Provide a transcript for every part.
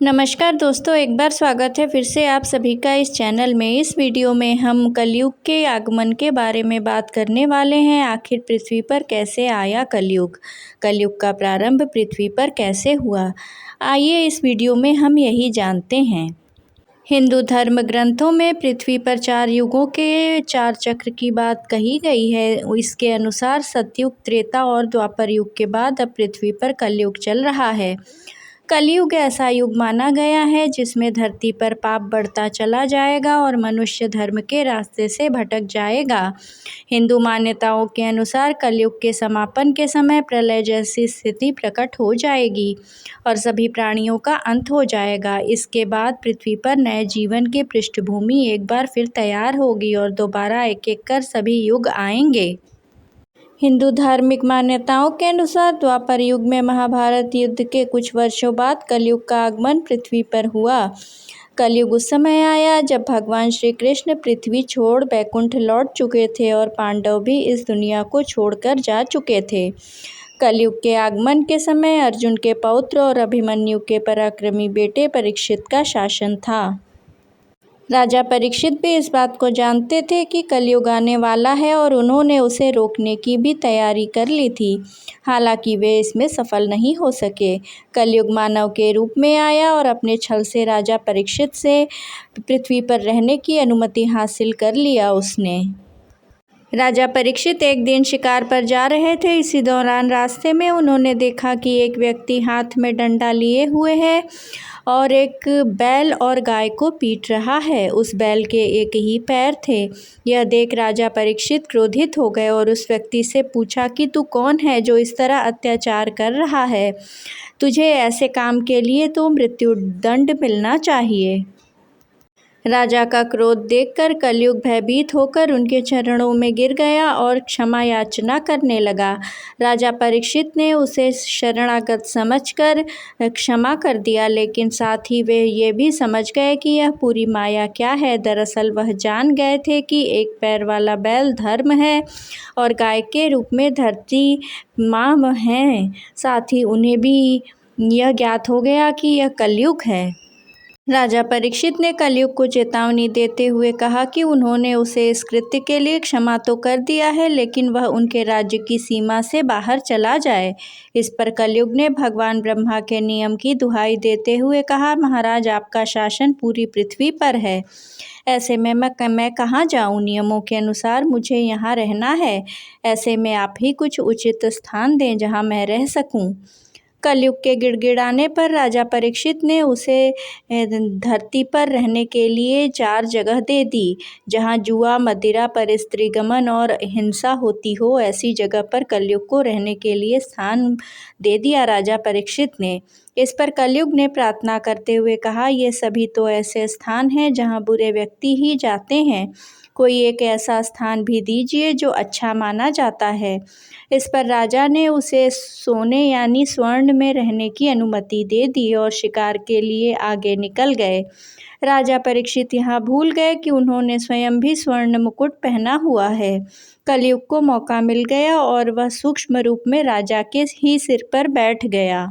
नमस्कार दोस्तों, एक बार स्वागत है फिर से आप सभी का इस चैनल में। इस वीडियो में हम कलयुग के आगमन के बारे में बात करने वाले हैं। आखिर पृथ्वी पर कैसे आया कलयुग? कलयुग का प्रारंभ पृथ्वी पर कैसे हुआ? आइए इस वीडियो में हम यही जानते हैं। हिंदू धर्म ग्रंथों में पृथ्वी पर 4 युगों के 4 चक्र की बात कही गई है। इसके अनुसार सतयुग, त्रेता और द्वापर युग के बाद अब पृथ्वी पर कलयुग चल रहा है। कलयुग ऐसा युग माना गया है जिसमें धरती पर पाप बढ़ता चला जाएगा और मनुष्य धर्म के रास्ते से भटक जाएगा। हिंदू मान्यताओं के अनुसार कलयुग के समापन के समय प्रलय जैसी स्थिति प्रकट हो जाएगी और सभी प्राणियों का अंत हो जाएगा। इसके बाद पृथ्वी पर नए जीवन की पृष्ठभूमि एक बार फिर तैयार होगी और दोबारा एक एक कर सभी युग आएंगे। हिंदू धार्मिक मान्यताओं के अनुसार द्वापर युग में महाभारत युद्ध के कुछ वर्षों बाद कलयुग का आगमन पृथ्वी पर हुआ। कलयुग उस समय आया जब भगवान श्री कृष्ण पृथ्वी छोड़ बैकुंठ लौट चुके थे और पांडव भी इस दुनिया को छोड़कर जा चुके थे। कलयुग के आगमन के समय अर्जुन के पौत्र और अभिमन्यु के पराक्रमी बेटे परीक्षित का शासन था। राजा परीक्षित भी इस बात को जानते थे कि कलयुग आने वाला है और उन्होंने उसे रोकने की भी तैयारी कर ली थी। हालांकि वे इसमें सफल नहीं हो सके। कलयुग मानव के रूप में आया और अपने छल से राजा परीक्षित से पृथ्वी पर रहने की अनुमति हासिल कर लिया उसने। राजा परीक्षित एक दिन शिकार पर जा रहे थे। इसी दौरान रास्ते में उन्होंने देखा कि एक व्यक्ति हाथ में डंडा लिए हुए है और एक बैल और गाय को पीट रहा है। उस बैल के एक ही पैर थे। यह देख राजा परीक्षित क्रोधित हो गए और उस व्यक्ति से पूछा कि तू कौन है जो इस तरह अत्याचार कर रहा है? तुझे ऐसे काम के लिए तो मृत्युदंड मिलना चाहिए। राजा का क्रोध देखकर कलयुग भयभीत होकर उनके चरणों में गिर गया और क्षमा याचना करने लगा। राजा परीक्षित ने उसे शरणागत समझकर क्षमा कर दिया, लेकिन साथ ही वे ये भी समझ गए कि यह पूरी माया क्या है। दरअसल वह जान गए थे कि एक पैर वाला बैल धर्म है और गाय के रूप में धरती माँ है। साथ ही उन्हें भी यह ज्ञात हो गया कि यह कलयुग है। राजा परीक्षित ने कलयुग को चेतावनी देते हुए कहा कि उन्होंने उसे इस कृत्य के लिए क्षमा तो कर दिया है, लेकिन वह उनके राज्य की सीमा से बाहर चला जाए। इस पर कलयुग ने भगवान ब्रह्मा के नियम की दुहाई देते हुए कहा, महाराज, आपका शासन पूरी पृथ्वी पर है। ऐसे में मैं कहाँ जाऊँ? नियमों के अनुसार मुझे यहाँ रहना है। ऐसे में आप ही कुछ उचित स्थान दें जहाँ मैं रह सकूँ। कलयुग के गिड़गिड़ाने पर राजा परीक्षित ने उसे धरती पर रहने के लिए 4 जगह दे दी। जहाँ जुआ, मदिरा, परस्त्रीगमन और हिंसा होती हो, ऐसी जगह पर कलयुग को रहने के लिए स्थान दे दिया राजा परीक्षित ने। इस पर कलयुग ने प्रार्थना करते हुए कहा, ये सभी तो ऐसे स्थान हैं जहाँ बुरे व्यक्ति ही जाते हैं। कोई एक ऐसा स्थान भी दीजिए जो अच्छा माना जाता है। इस पर राजा ने उसे सोने यानी स्वर्ण में रहने की अनुमति दे दी और शिकार के लिए आगे निकल गए। राजा परीक्षित यहाँ भूल गए कि उन्होंने स्वयं भी स्वर्ण मुकुट पहना हुआ है। कलयुग को मौका मिल गया और वह सूक्ष्म रूप में राजा के ही सिर पर बैठ गया।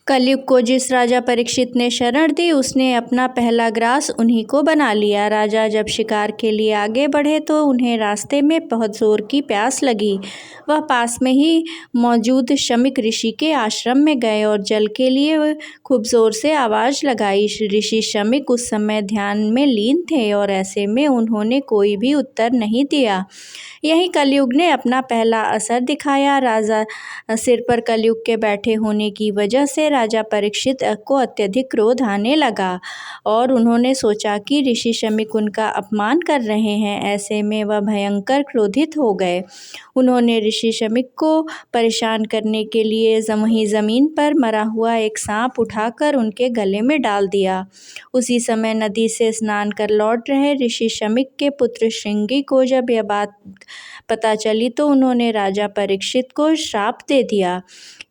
कलयुग को जिस राजा परीक्षित ने शरण दी, उसने अपना पहला ग्रास उन्हीं को बना लिया। राजा जब शिकार के लिए आगे बढ़े तो उन्हें रास्ते में बहुत जोर की प्यास लगी। वह पास में ही मौजूद शमीक ऋषि के आश्रम में गए और जल के लिए खूब जोर से आवाज़ लगाई। ऋषि शमीक उस समय ध्यान में लीन थे और ऐसे में उन्होंने कोई भी उत्तर नहीं दिया। यही कलयुग ने अपना पहला असर दिखाया। राजा सिर पर कलयुग के बैठे होने की वजह से राजा परीक्षित को अत्यधिक क्रोध आने लगा और उन्होंने सोचा कि ऋषि शमीक उनका अपमान कर रहे हैं। ऐसे में वह भयंकर क्रोधित हो गए। उन्होंने ऋषि शमीक को परेशान करने के लिए वहीं ज़मीन पर मरा हुआ एक सांप उठाकर उनके गले में डाल दिया। उसी समय नदी से स्नान कर लौट रहे ऋषि शमीक के पुत्र श्रृंगी को जब यह बात पता चली तो उन्होंने राजा परीक्षित को श्राप दे दिया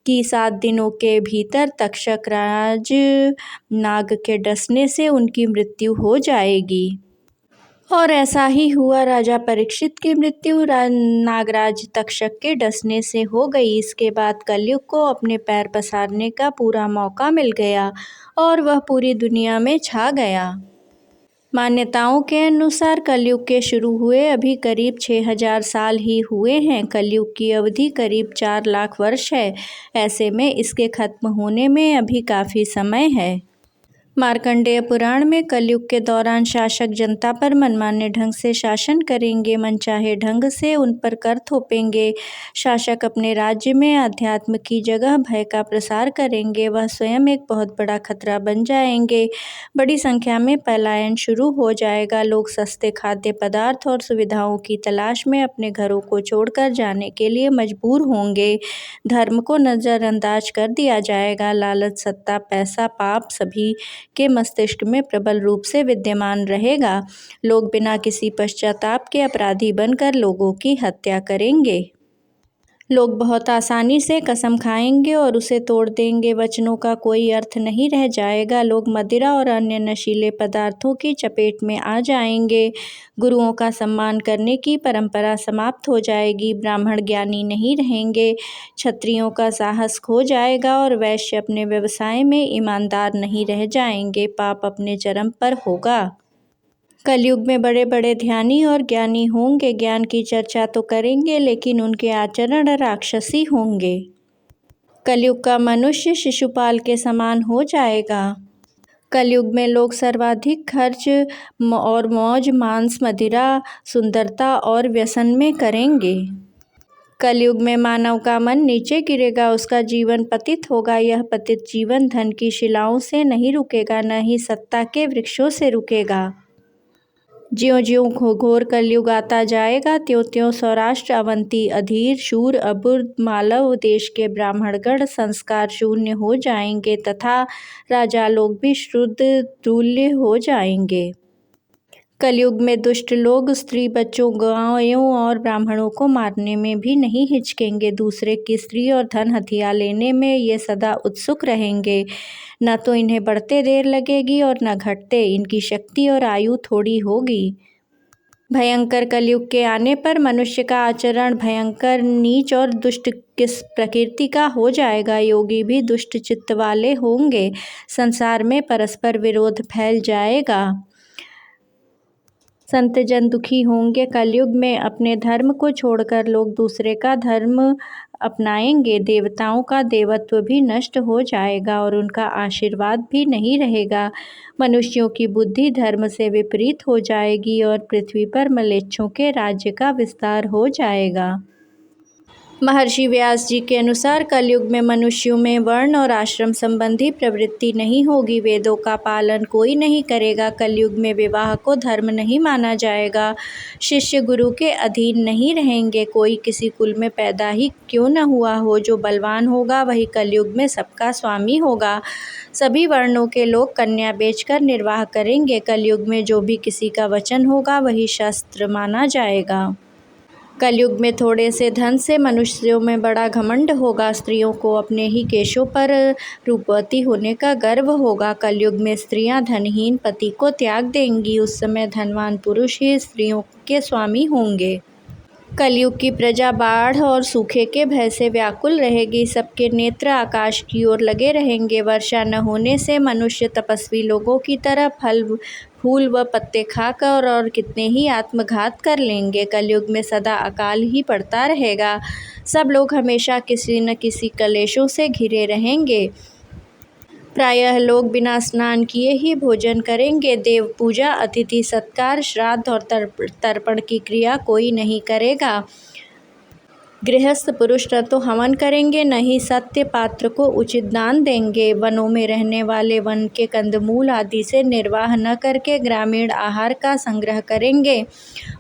कि 7 दिनों के भीतर तक्षक राज नाग के डसने से उनकी मृत्यु हो जाएगी। और ऐसा ही हुआ। राजा परीक्षित की मृत्यु नागराज तक्षक के डसने से हो गई। इसके बाद कलयुग को अपने पैर पसारने का पूरा मौका मिल गया और वह पूरी दुनिया में छा गया। मान्यताओं के अनुसार कलयुग के शुरू हुए अभी करीब 6000 साल ही हुए हैं। कलयुग की अवधि करीब 4 लाख वर्ष है। ऐसे में इसके खत्म होने में अभी काफ़ी समय है। मार्कंडेय पुराण में कलयुग के दौरान शासक जनता पर मनमाने ढंग से शासन करेंगे, मनचाहे ढंग से उन पर कर थोपेंगे। शासक अपने राज्य में अध्यात्म की जगह भय का प्रसार करेंगे। वह स्वयं एक बहुत बड़ा खतरा बन जाएंगे। बड़ी संख्या में पलायन शुरू हो जाएगा। लोग सस्ते खाद्य पदार्थ और सुविधाओं की तलाश में अपने घरों को छोड़कर जाने के लिए मजबूर होंगे। धर्म को नज़रअंदाज कर दिया जाएगा। लालच, सत्ता, पैसा, पाप सभी के मस्तिष्क में प्रबल रूप से विद्यमान रहेगा। लोग बिना किसी पश्चाताप के अपराधी बनकर लोगों की हत्या करेंगे। लोग बहुत आसानी से कसम खाएंगे और उसे तोड़ देंगे। वचनों का कोई अर्थ नहीं रह जाएगा। लोग मदिरा और अन्य नशीले पदार्थों की चपेट में आ जाएंगे। गुरुओं का सम्मान करने की परंपरा समाप्त हो जाएगी। ब्राह्मण ज्ञानी नहीं रहेंगे। क्षत्रियों का साहस खो जाएगा और वैश्य अपने व्यवसाय में ईमानदार नहीं रह जाएंगे। पाप अपने चरम पर होगा। कलयुग में बड़े बड़े ध्यानी और ज्ञानी होंगे। ज्ञान की चर्चा तो करेंगे लेकिन उनके आचरण राक्षसी होंगे। कलयुग का मनुष्य शिशुपाल के समान हो जाएगा। कलयुग में लोग सर्वाधिक खर्च और मौज मांस, मदिरा, सुंदरता और व्यसन में करेंगे। कलयुग में मानव का मन नीचे गिरेगा, उसका जीवन पतित होगा। यह पतित जीवन धन की शिलाओं से नहीं रुकेगा, न ही सत्ता के वृक्षों से रुकेगा। ज्यों ज्यों घोर कलयुग आता जाएगा त्यों त्यों सौराष्ट्र, अवंती, अधीर, शूर, अबुर्द, मालव देश के ब्राह्मणगण संस्कार शून्य हो जाएंगे तथा राजा लोग भी शुद्ध तुल्य हो जाएंगे। कलयुग में दुष्ट लोग स्त्री, बच्चों, गायों और ब्राह्मणों को मारने में भी नहीं हिचकेंगे। दूसरे की स्त्री और धन हथिया लेने में ये सदा उत्सुक रहेंगे। न तो इन्हें बढ़ते देर लगेगी और न घटते। इनकी शक्ति और आयु थोड़ी होगी। भयंकर कलयुग के आने पर मनुष्य का आचरण भयंकर, नीच और दुष्ट किस प्रकृति का हो जाएगा। योगी भी दुष्ट चित्त वाले होंगे। संसार में परस्पर विरोध फैल जाएगा। संत जन दुखी होंगे। कलयुग में अपने धर्म को छोड़कर लोग दूसरे का धर्म अपनाएंगे। देवताओं का देवत्व भी नष्ट हो जाएगा और उनका आशीर्वाद भी नहीं रहेगा। मनुष्यों की बुद्धि धर्म से विपरीत हो जाएगी और पृथ्वी पर म्लेच्छों के राज्य का विस्तार हो जाएगा। महर्षि व्यास जी के अनुसार कलयुग में मनुष्यों में वर्ण और आश्रम संबंधी प्रवृत्ति नहीं होगी। वेदों का पालन कोई नहीं करेगा। कलयुग में विवाह को धर्म नहीं माना जाएगा। शिष्य गुरु के अधीन नहीं रहेंगे। कोई किसी कुल में पैदा ही क्यों न हुआ हो, जो बलवान होगा वही कलयुग में सबका स्वामी होगा। सभी वर्णों के लोग कन्या बेचकर निर्वाह करेंगे। कलयुग में जो भी किसी का वचन होगा वही शस्त्र माना जाएगा। कलयुग में थोड़े से धन से मनुष्यों में बड़ा घमंड होगा। स्त्रियों को अपने ही केशों पर रूपवती होने का गर्व होगा। कलयुग में स्त्रियां धनहीन पति को त्याग देंगी। उस समय धनवान पुरुष ही स्त्रियों के स्वामी होंगे। कलयुग की प्रजा बाढ़ और सूखे के भय से व्याकुल रहेगी। सबके नेत्र आकाश की ओर लगे रहेंगे। वर्षा न होने से मनुष्य तपस्वी लोगों की तरह फल फूल व पत्ते खाकर और कितने ही आत्मघात कर लेंगे। कलयुग में सदा अकाल ही पड़ता रहेगा। सब लोग हमेशा किसी न किसी क्लेशों से घिरे रहेंगे। प्रायः लोग बिना स्नान किए ही भोजन करेंगे। देव पूजा, अतिथि सत्कार, श्राद्ध और तर्पण की क्रिया कोई नहीं करेगा। गृहस्थ पुरुष न तो हवन करेंगे न ही सत्य पात्र को उचित दान देंगे। वनों में रहने वाले वन के कंदमूल आदि से निर्वाह न करके ग्रामीण आहार का संग्रह करेंगे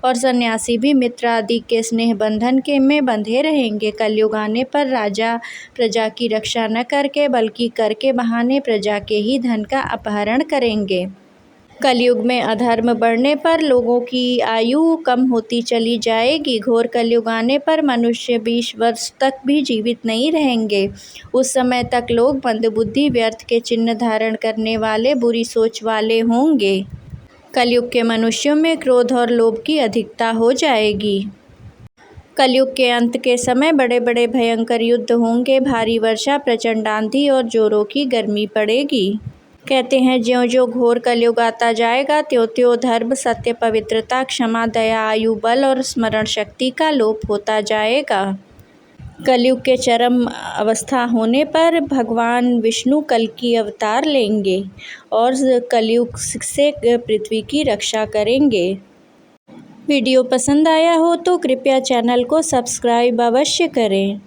और सन्यासी भी मित्र आदि के स्नेह बंधन के में बंधे रहेंगे। कलयुग आने पर राजा प्रजा की रक्षा न करके बल्कि कर के बहाने प्रजा के ही धन का अपहरण करेंगे। कलयुग में अधर्म बढ़ने पर लोगों की आयु कम होती चली जाएगी। घोर कलयुग आने पर मनुष्य 20 वर्ष तक भी जीवित नहीं रहेंगे। उस समय तक लोग मंदबुद्धि, व्यर्थ के चिन्ह धारण करने वाले, बुरी सोच वाले होंगे। कलयुग के मनुष्यों में क्रोध और लोभ की अधिकता हो जाएगी। कलयुग के अंत के समय बड़े बड़े भयंकर युद्ध होंगे, भारी वर्षा, प्रचंड आंधी और जोरों की गर्मी पड़ेगी। कहते हैं ज्यों ज्यों घोर कलयुग आता जाएगा त्यों त्यों धर्म, सत्य, पवित्रता, क्षमा, दया, आयु, बल और स्मरण शक्ति का लोप होता जाएगा। कलयुग के चरम अवस्था होने पर भगवान विष्णु कल की अवतार लेंगे और कलयुग से पृथ्वी की रक्षा करेंगे। वीडियो पसंद आया हो तो कृपया चैनल को सब्सक्राइब अवश्य करें।